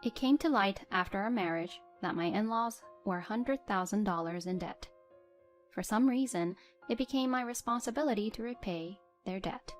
It came to light after our marriage that my in-laws were $100,000 in debt. For some reason, it became my responsibility to repay their debt.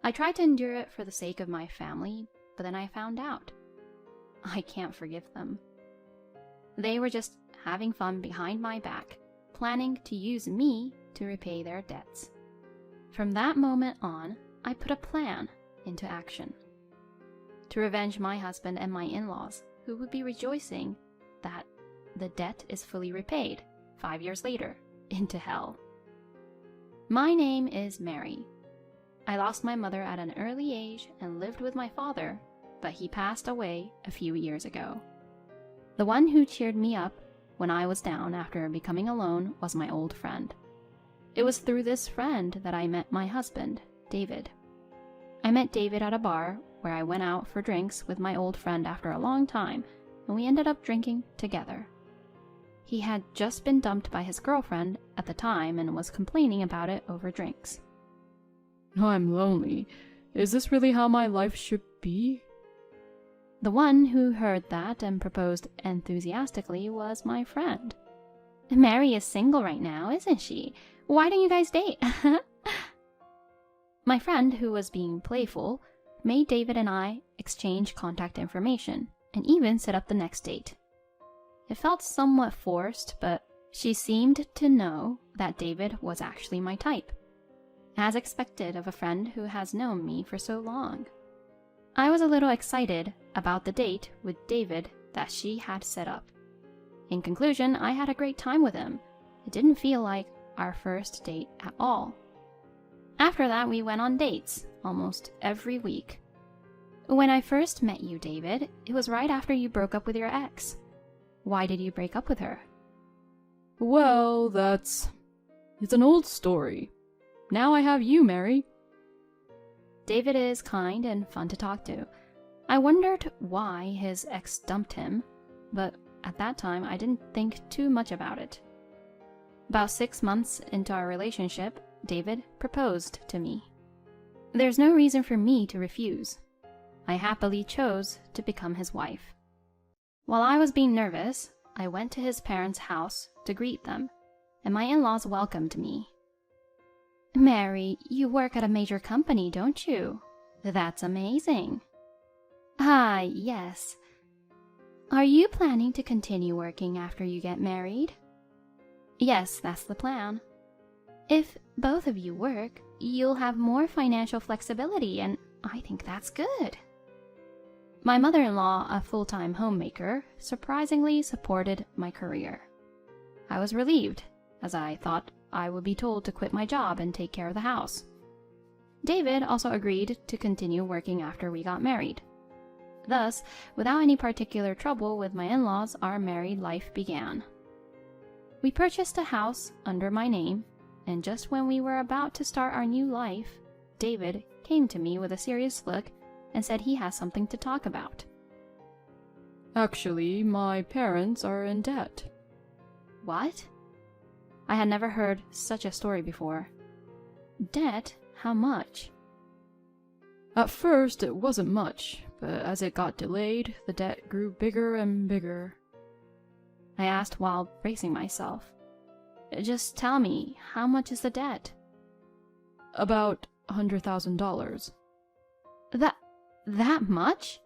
I tried to endure it for the sake of my family, but then I found out I can't forgive them. They were just having fun behind my back, planning to use me to repay their debts. From that moment on, I put a plan into action to revenge my husband and my in-laws, who would be rejoicing that the debt is fully repaid 5 years later into hell. My name is Mary. I lost my mother at an early age and lived with my father, but he passed away a few years ago. The one who cheered me up when I was down after becoming alone was my old friend. It was through this friend that I met my husband, David. I met David at a bar where I went out for drinks with my old friend after a long time, and we ended up drinking together. He had just been dumped by his girlfriend at the time and was complaining about it over drinks. I'm lonely. Is this really how my life should be? The one who heard that and proposed enthusiastically was my friend. Mary is single right now, isn't she? Why don't you guys date? My friend, who was being playful, made David and I exchange contact information and even set up the next date. It felt somewhat forced, but she seemed to know that David was actually my type, as expected of a friend who has known me for so long. I was a little excited about the date with David that she had set up. In conclusion, I had a great time with him. It didn't feel like our first date at all. After that, we went on dates almost every week. When I first met you, David, it was right after you broke up with your ex. Why did you break up with her? Well, it's an old story. Now I have you, Mary. David is kind and fun to talk to. I wondered why his ex dumped him, but at that time I didn't think too much about it. About 6 months into our relationship, David proposed to me. There's no reason for me to refuse. I happily chose to become his wife. While I was being nervous, I went to his parents' house to greet them, and my in-laws welcomed me. Mary, you work at a major company, don't you? That's amazing. Ah, yes. Are you planning to continue working after you get married? Yes, that's the plan. If both of you work, you'll have more financial flexibility, and I think that's good. My mother-in-law, a full-time homemaker, surprisingly supported my career. I was relieved, as I thought I would be told to quit my job and take care of the house. David also agreed to continue working after we got married. Thus, without any particular trouble with my in-laws, our married life began. We purchased a house under my name, and just when we were about to start our new life, David came to me with a serious look and said he has something to talk about. Actually, my parents are in debt. What? I had never heard such a story before. Debt? How much? At first, it wasn't much, but as it got delayed, the debt grew bigger and bigger. I asked while bracing myself. Just tell me, how much is the debt? About $100,000. That much?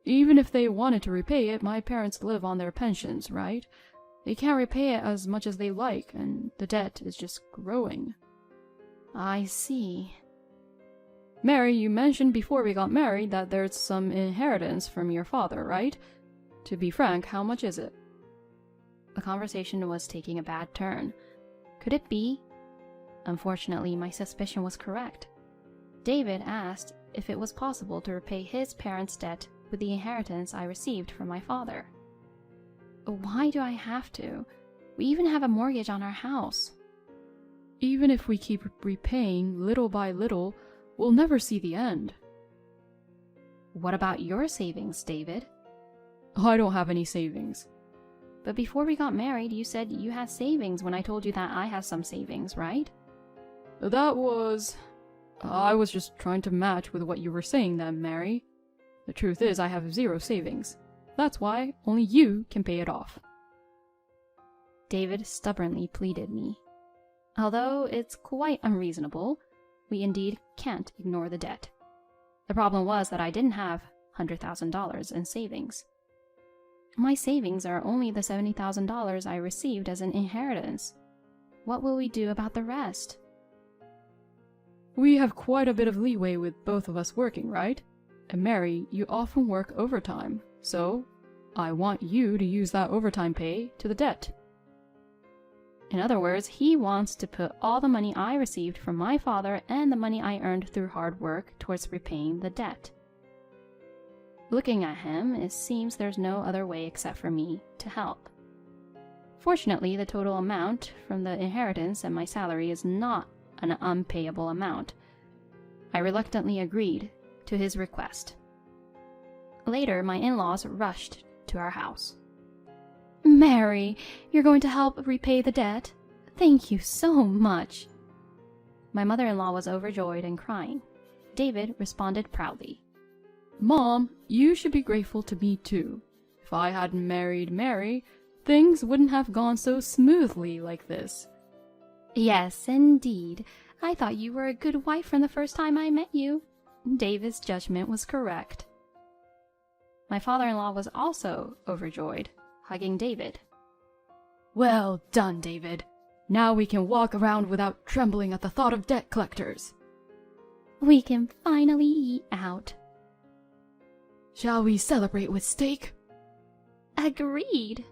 Even if they wanted to repay it, my parents live on their pensions, right? They can't repay it as much as they like, and the debt is just growing. I see. Mary, you mentioned before we got married that there's some inheritance from your father, right? To be frank, how much is it? The conversation was taking a bad turn. Could it be? Unfortunately, my suspicion was correct. David asked if it was possible to repay his parents' debt with the inheritance I received from my father. Why do I have to? We even have a mortgage on our house. Even if we keep repaying little by little, we'll never see the end. What about your savings, David? I don't have any savings. But before we got married, you said you had savings when I told you that I have some savings, right? I was just trying to match with what you were saying then, Mary. The truth is I have 0 savings. That's why only you can pay it off. David stubbornly pleaded me. Although it's quite unreasonable, we indeed can't ignore the debt. The problem was that I didn't have $100,000 in savings. My savings are only the $70,000 I received as an inheritance. What will we do about the rest? We have quite a bit of leeway with both of us working, right? And Mary, you often work overtime, so I want you to use that overtime pay to the debt. In other words, he wants to put all the money I received from my father and the money I earned through hard work towards repaying the debt. Looking at him, it seems there's no other way except for me to help. Fortunately, the total amount from the inheritance and my salary is not an unpayable amount. I reluctantly agreed to his request. Later, my in-laws rushed to our house. "Mary, you're going to help repay the debt? Thank you so much." My mother-in-law was overjoyed and crying. David responded proudly. Mom, you should be grateful to me too. If I hadn't married Mary, things wouldn't have gone so smoothly like this. Yes, indeed. I thought you were a good wife from the first time I met you. David's judgment was correct. My father-in-law was also overjoyed, hugging David. Well done, David. Now we can walk around without trembling at the thought of debt collectors. We can finally eat out. Shall we celebrate with steak? Agreed.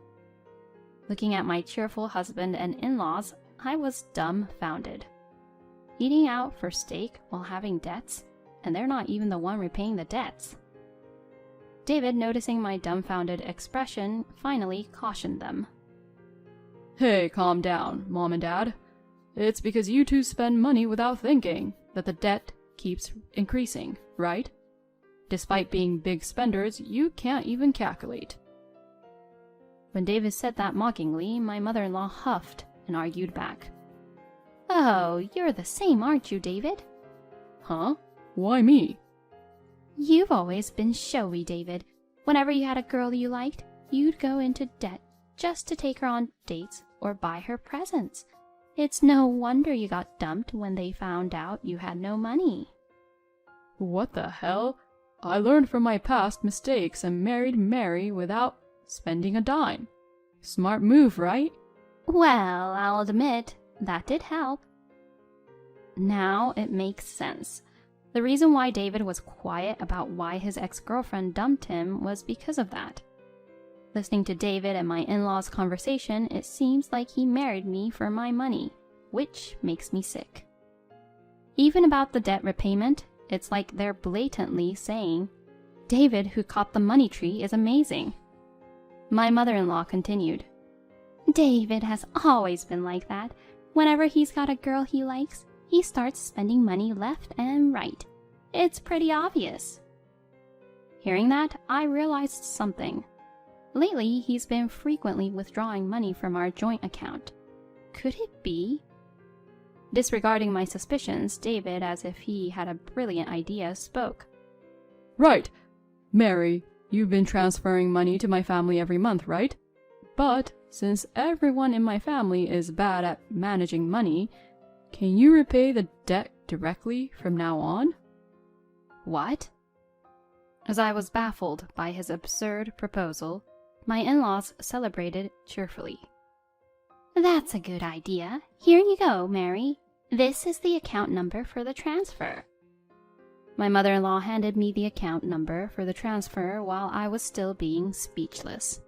Looking at my cheerful husband and in-laws, I was dumbfounded. Eating out for steak while having debts, and they're not even the one repaying the debts. David, noticing my dumbfounded expression, finally cautioned them. Hey, calm down, Mom and Dad. It's because you two spend money without thinking that the debt keeps increasing, right? Despite being big spenders, you can't even calculate. When David said that mockingly, my mother-in-law huffed and argued back. Oh, you're the same, aren't you, David? Huh? Why me? You've always been showy, David. Whenever you had a girl you liked, you'd go into debt just to take her on dates or buy her presents. It's no wonder you got dumped when they found out you had no money. What the hell? I learned from my past mistakes and married Mary without spending a dime. Smart move, right? Well, I'll admit, that did help. Now it makes sense. The reason why David was quiet about why his ex-girlfriend dumped him was because of that. Listening to David and my in-laws' conversation, it seems like he married me for my money, which makes me sick. Even about the debt repayment, it's like they're blatantly saying, David, who caught the money tree, is amazing. My mother-in-law continued, David has always been like that. Whenever he's got a girl he likes, he starts spending money left and right. It's pretty obvious. Hearing that, I realized something. Lately, he's been frequently withdrawing money from our joint account. Could it be? Disregarding my suspicions, David, as if he had a brilliant idea, spoke. Right. Mary, you've been transferring money to my family every month, right? But since everyone in my family is bad at managing money, can you repay the debt directly from now on? What? As I was baffled by his absurd proposal, my in-laws celebrated cheerfully. That's a good idea. Here you go, Mary. This is the account number for the transfer. My mother-in-law handed me the account number for the transfer while I was still being speechless.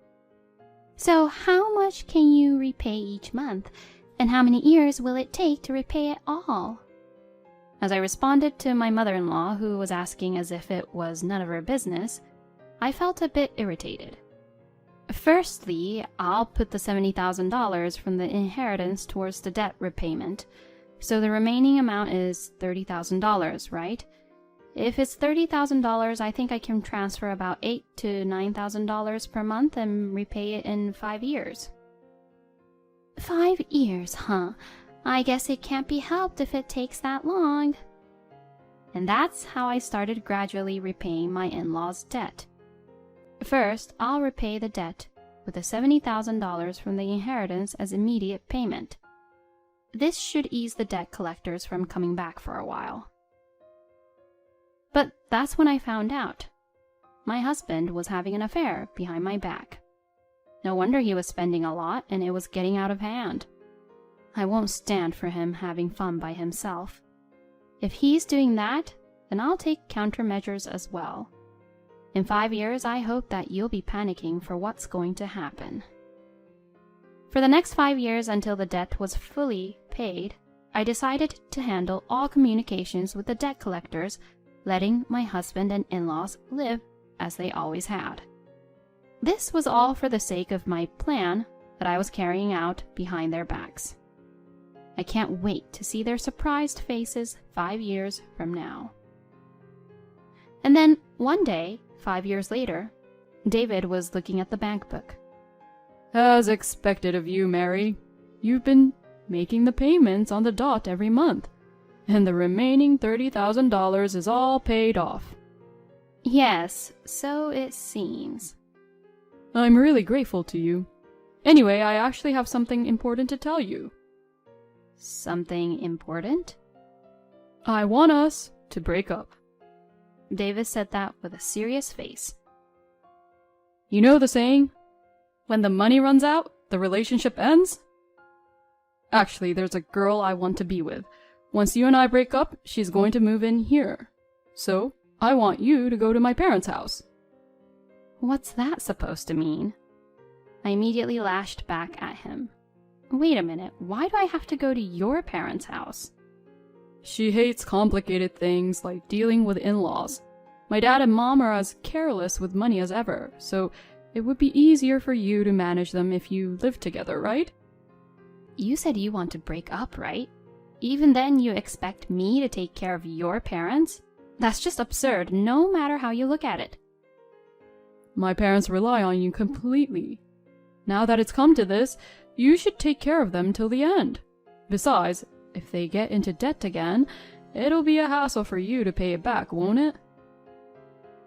So how much can you repay each month, and how many years will it take to repay it all? As I responded to my mother-in-law, who was asking as if it was none of her business, I felt a bit irritated. Firstly, I'll put the $70,000 from the inheritance towards the debt repayment, so the remaining amount is $30,000, right? If it's $30,000, I think I can transfer about $8,000 to $9,000 per month and repay it in 5 years. 5 years, huh? I guess it can't be helped if it takes that long. And that's how I started gradually repaying my in-laws' debt. First, I'll repay the debt with the $70,000 from the inheritance as immediate payment. This should ease the debt collectors from coming back for a while. But that's when I found out. My husband was having an affair behind my back. No wonder he was spending a lot and it was getting out of hand. I won't stand for him having fun by himself. If he's doing that, then I'll take countermeasures as well. In 5 years, I hope that you'll be panicking for what's going to happen. For the next 5 years until the debt was fully paid, I decided to handle all communications with the debt collectors, letting my husband and in-laws live as they always had. This was all for the sake of my plan that I was carrying out behind their backs. I can't wait to see their surprised faces 5 years from now. And then one day, 5 years later, David was looking at the bank book. As expected of you, Mary. You've been making the payments on the dot every month, and the remaining $30,000 is all paid off. Yes, so it seems. I'm really grateful to you. Anyway, I actually have something important to tell you. Something important? I want us to break up. David said that with a serious face. You know the saying, when the money runs out, the relationship ends? Actually, there's a girl I want to be with. Once you and I break up, she's going to move in here. So, I want you to go to my parents' house. What's that supposed to mean? I immediately lashed back at him. Wait a minute, why do I have to go to your parents' house? She hates complicated things like dealing with in-laws. My dad and mom are as careless with money as ever, so it would be easier for you to manage them if you lived together, right? You said you want to break up, right? Even then you expect me to take care of your parents? That's just absurd, no matter how you look at it. My parents rely on you completely. Now that it's come to this, you should take care of them till the end. Besides, if they get into debt again, it'll be a hassle for you to pay it back, won't it?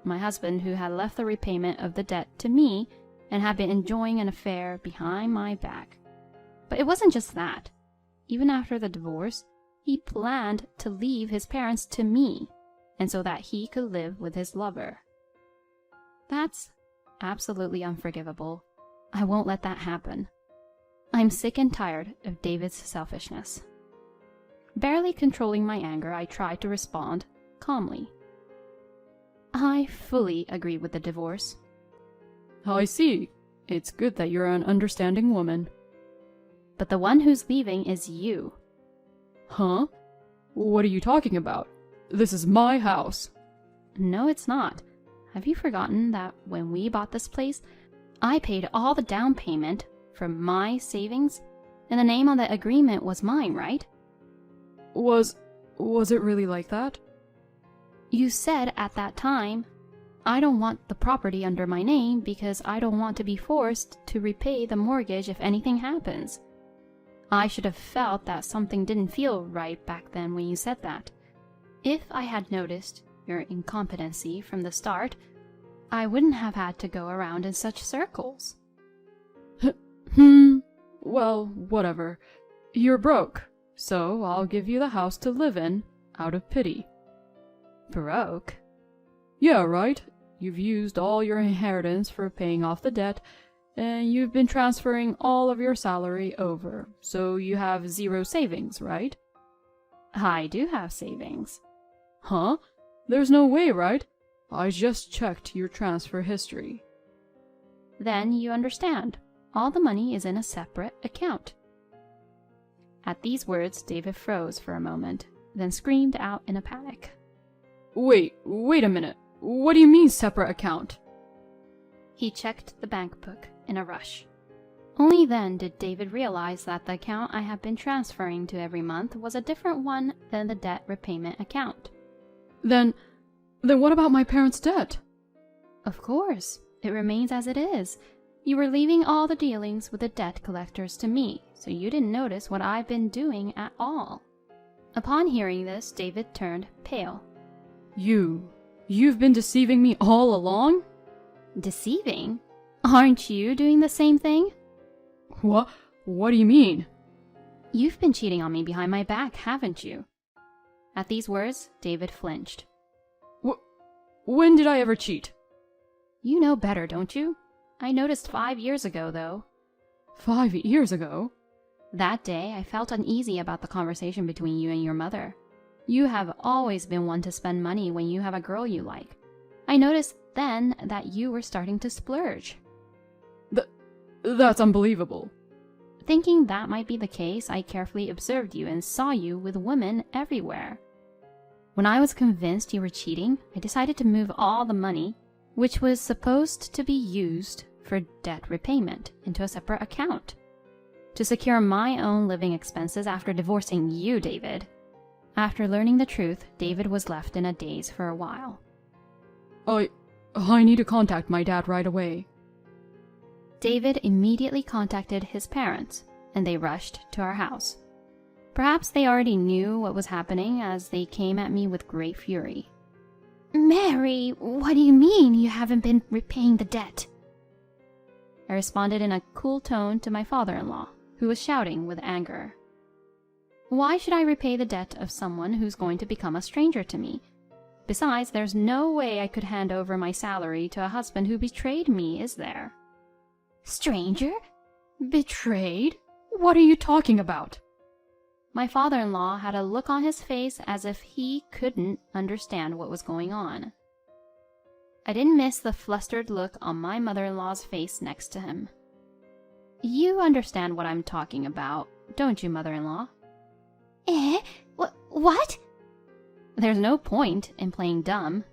My husband, who had left the repayment of the debt to me and had been enjoying an affair behind my back. But it wasn't just that. Even after the divorce, he planned to leave his parents to me, and so that he could live with his lover. That's absolutely unforgivable. I won't let that happen. I'm sick and tired of David's selfishness. Barely controlling my anger, I tried to respond calmly. I fully agree with the divorce. I see. It's good that you're an understanding woman. But the one who's leaving is you. Huh? What are you talking about? This is my house. No, it's not. Have you forgotten that when we bought this place, I paid all the down payment from my savings, and the name on the agreement was mine, right? Was it really like that? You said at that time, I don't want the property under my name because I don't want to be forced to repay the mortgage if anything happens. I should have felt that something didn't feel right back then when you said that. If I had noticed your incompetency from the start, I wouldn't have had to go around in such circles. Well, whatever. You're broke, so I'll give you the house to live in, out of pity. Broke? Yeah, right. You've used all your inheritance for paying off the debt, and you've been transferring all of your salary over, so you have zero savings, right? I do have savings. Huh? There's no way, right? I just checked your transfer history. Then you understand. All the money is in a separate account. At these words, David froze for a moment, then screamed out in a panic. Wait a minute. What do you mean separate account? He checked the bank book in a rush. Only then did David realize that the account I had been transferring to every month was a different one than the debt repayment account. Then what about my parents' debt? Of course, it remains as it is. You were leaving all the dealings with the debt collectors to me, so you didn't notice what I've been doing at all. Upon hearing this, David turned pale. You've been deceiving me all along? Deceiving? Aren't you doing the same thing? What? What do you mean? You've been cheating on me behind my back, haven't you? At these words, David flinched. When did I ever cheat? You know better, don't you? I noticed 5 years ago, though. 5 years ago? That day, I felt uneasy about the conversation between you and your mother. You have always been one to spend money when you have a girl you like. I noticed then that you were starting to splurge. That's unbelievable. Thinking that might be the case, I carefully observed you and saw you with women everywhere. When I was convinced you were cheating, I decided to move all the money, which was supposed to be used for debt repayment, into a separate account, to secure my own living expenses after divorcing you, David. After learning the truth, David was left in a daze for a while. I need to contact my dad right away. David immediately contacted his parents, and they rushed to our house. Perhaps they already knew what was happening, as they came at me with great fury. Mary, what do you mean you haven't been repaying the debt? I responded in a cool tone to my father-in-law, who was shouting with anger. Why should I repay the debt of someone who's going to become a stranger to me? Besides, there's no way I could hand over my salary to a husband who betrayed me, is there? Stranger? Betrayed? What are you talking about? My father-in-law had a look on his face as if he couldn't understand what was going on. I didn't miss the flustered look on my mother-in-law's face next to him. You understand what I'm talking about, don't you, mother-in-law? What? There's no point in playing dumb.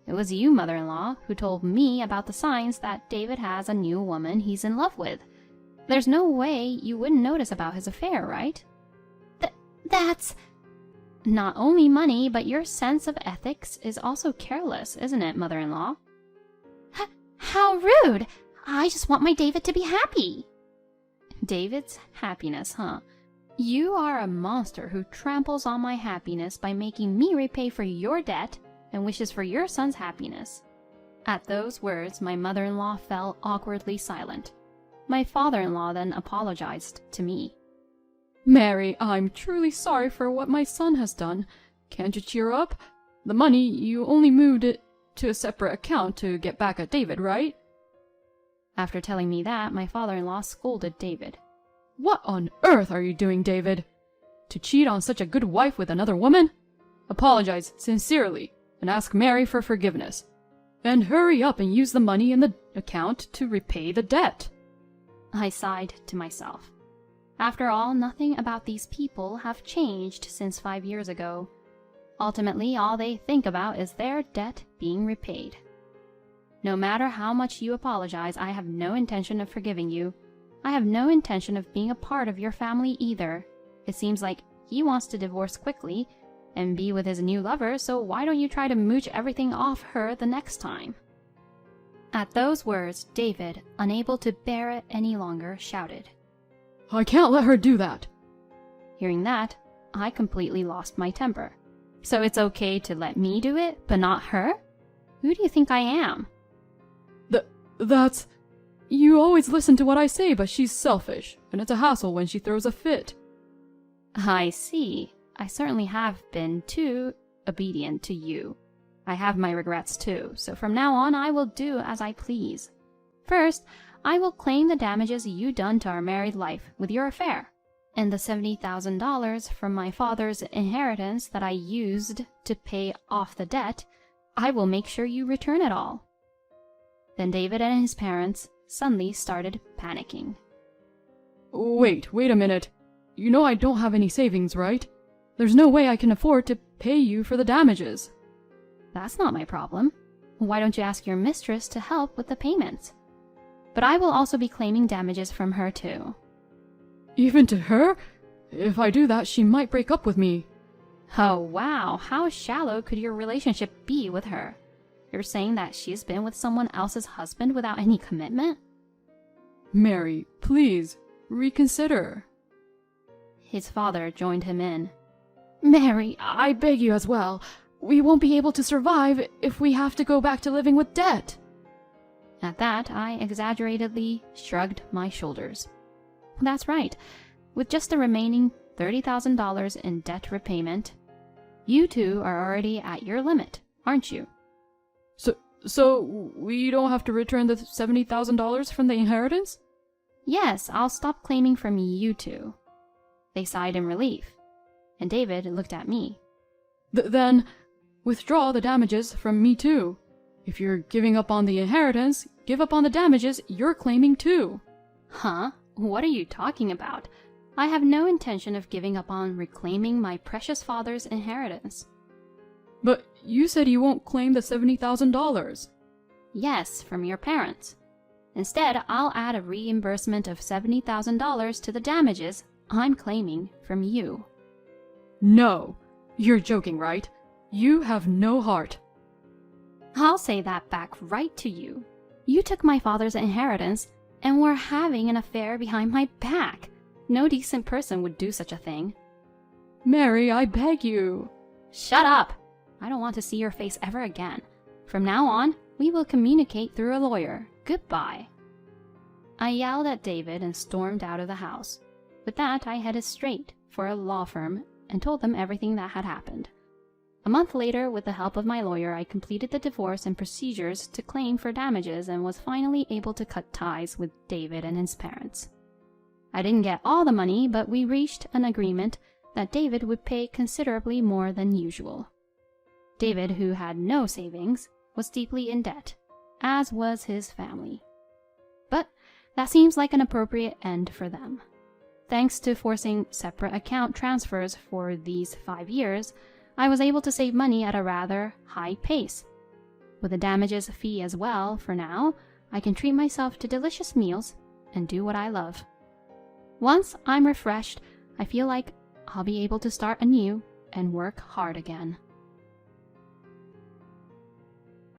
It was you, mother-in-law, who told me about the signs that David has a new woman he's in love with. There's no way you wouldn't notice about his affair, right? That's... Not only money, but your sense of ethics is also careless, isn't it, mother-in-law? How rude! I just want my David to be happy. David's happiness, huh? You are a monster who tramples on my happiness by making me repay for your debt and wishes for your son's happiness. At those words, my mother-in-law fell awkwardly silent. My father-in-law then apologized to me. Mary, I'm truly sorry for what my son has done. Can't you cheer up? The money, you only moved it to a separate account to get back at David, right? After telling me that, my father-in-law scolded David. What on earth are you doing, David? To cheat on such a good wife with another woman? Apologize sincerely and ask Mary for forgiveness. And hurry up and use the money in the account to repay the debt. I sighed to myself. After all, nothing about these people have changed since 5 years ago. Ultimately, all they think about is their debt being repaid. No matter how much you apologize, I have no intention of forgiving you. I have no intention of being a part of your family either. It seems like he wants to divorce quickly and be with his new lover, so why don't you try to mooch everything off her the next time? At those words, David, unable to bear it any longer, shouted. I can't let her do that. Hearing that, I completely lost my temper. So it's okay to let me do it, but not her? Who do you think I am? That's... You always listen to what I say, but she's selfish, and it's a hassle when she throws a fit. I see. I certainly have been too obedient to you. I have my regrets too, so from now on I will do as I please. First, I will claim the damages you done to our married life with your affair, and the $70,000 from my father's inheritance that I used to pay off the debt, I will make sure you return it all. Then David and his parents suddenly started panicking. Wait a minute. You know I don't have any savings, right? There's no way I can afford to pay you for the damages. That's not my problem. Why don't you ask your mistress to help with the payments? But I will also be claiming damages from her too. Even to her? If I do that, she might break up with me. Oh wow, how shallow could your relationship be with her? You're saying that she's been with someone else's husband without any commitment? Mary, please, reconsider. His father joined him in. Mary, I beg you as well. we won't be able to survive if we have to go back to living with debt. At that, I exaggeratedly shrugged my shoulders. That's right. With just the remaining $30,000 in debt repayment, you two are already at your limit, aren't you? So we don't have to return the $70,000 from the inheritance? Yes, I'll stop claiming from you two. They sighed in relief, and David looked at me. Then withdraw the damages from me too. If you're giving up on the inheritance, give up on the damages you're claiming too. Huh? What are you talking about? I have no intention of giving up on reclaiming my precious father's inheritance. But you said you won't claim the $70,000. Yes, from your parents. Instead, I'll add a reimbursement of $70,000 to the damages I'm claiming from you. No, you're joking, right? You have no heart. I'll say that back right to you. You took my father's inheritance and were having an affair behind my back. No decent person would do such a thing. Mary, I beg you. Shut up! I don't want to see your face ever again. From now on, we will communicate through a lawyer. Goodbye. I yelled at David and stormed out of the house. With that, I headed straight for a law firm and told them everything that had happened. A month later, with the help of my lawyer, I completed the divorce and procedures to claim for damages and was finally able to cut ties with David and his parents. I didn't get all the money, but we reached an agreement that David would pay considerably more than usual. David, who had no savings, was deeply in debt, as was his family. But that seems like an appropriate end for them. Thanks to forcing separate account transfers for these 5 years, I was able to save money at a rather high pace. With a damages fee as well, for now, I can treat myself to delicious meals and do what I love. Once I'm refreshed, I feel like I'll be able to start anew and work hard again.